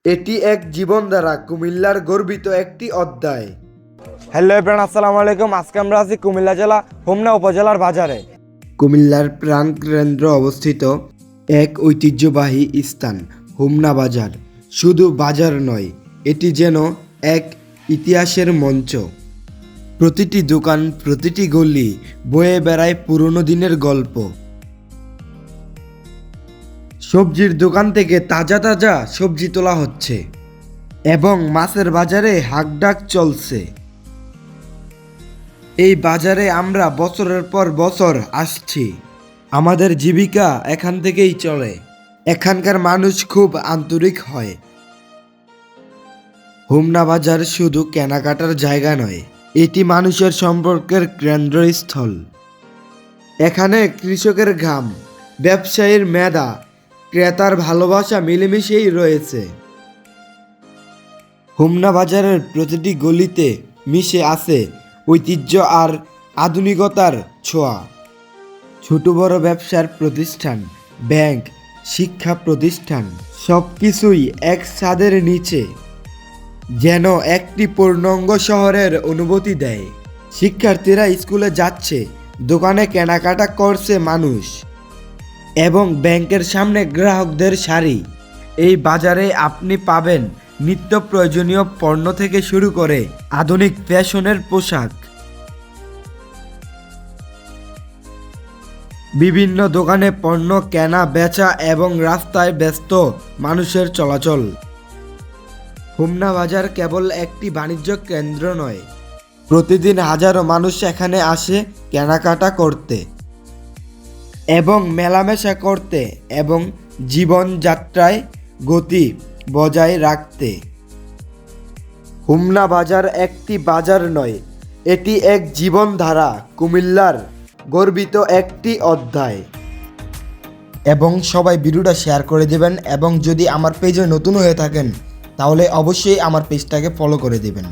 এটি এক জীবনধারা, কুমিল্লার গর্বিত একটি অধ্যায়। হ্যালো এভরিওয়ান, আসসালামু আলাইকুম। আজকে আমরা আছি কুমিল্লা জেলা হোমনা উপজেলার বাজারে। কুমিল্লার প্রাণকেন্দ্র অবস্থিত এক ঐতিহ্যবাহী স্থান হোমনা বাজার। শুধু বাজার নয়, এটি যেন এক ইতিহাসের মঞ্চ। প্রতিটি দোকান, প্রতিটি গলি বয়ে বেড়ায় পুরনো দিনের গল্প। সবজির দোকান থেকে তাজা তাজা সবজি তোলা হচ্ছে এবং মাছের বাজারে হাঁকডাক চলছে। এই বাজারে আমরা বছরের পর বছর আসছি। আমাদের জীবিকা এখান থেকেই চলে। এখানকার মানুষ খুব আন্তরিক হয়। হোমনা বাজার শুধু কেনাকাটার জায়গা নয়, এটি মানুষের সম্পর্কের কেন্দ্রস্থল। এখানে কৃষকের ঘাম, ব্যবসায়ীর মেধা, ক্রেতার ভালোবাসা মিলেমিশেই রয়েছে। হোমনা বাজারের প্রতিটি গলিতে মিশে আছে ঐতিহ্য আর আধুনিকতার ছোঁয়া। ছোট বড় ব্যবসার প্রতিষ্ঠান, ব্যাংক, শিক্ষা প্রতিষ্ঠান সব কিছুই এক ছাদের নিচে যেন একটি পূর্ণাঙ্গ শহরের অনুভূতি দেয়। শিক্ষার্থীরা স্কুলে যাচ্ছে, দোকানে কেনাকাটা করছে মানুষ, এবং ব্যাংকের সামনে গ্রাহকদের সারি। এই বাজারে আপনি পাবেন নিত্য প্রয়োজনীয় পণ্য থেকে শুরু করে আধুনিক ফ্যাশনের পোশাক। বিভিন্ন দোকানে পণ্য কেনা বেচা এবং রাস্তায় ব্যস্ত মানুষের চলাচল। হোমনা বাজার কেবল একটি বাণিজ্য কেন্দ্র নয়, প্রতিদিন হাজারো মানুষ এখানে আসে কেনাকাটা করতে এবং মেলামেশা করতে এবং জীবনযাত্রায় গতি বজায় রাখতে। হোমনা বাজার একটি বাজার নয়, এটি এক জীবনধারা, কুমিল্লার গর্বিত একটি অধ্যায়। এবং সবাই ভিডিওটা শেয়ার করে দেবেন, এবং যদি আমার পেজে নতুন হয়ে থাকেন তাহলে অবশ্যই আমার পেজটাকে ফলো করে দেবেন।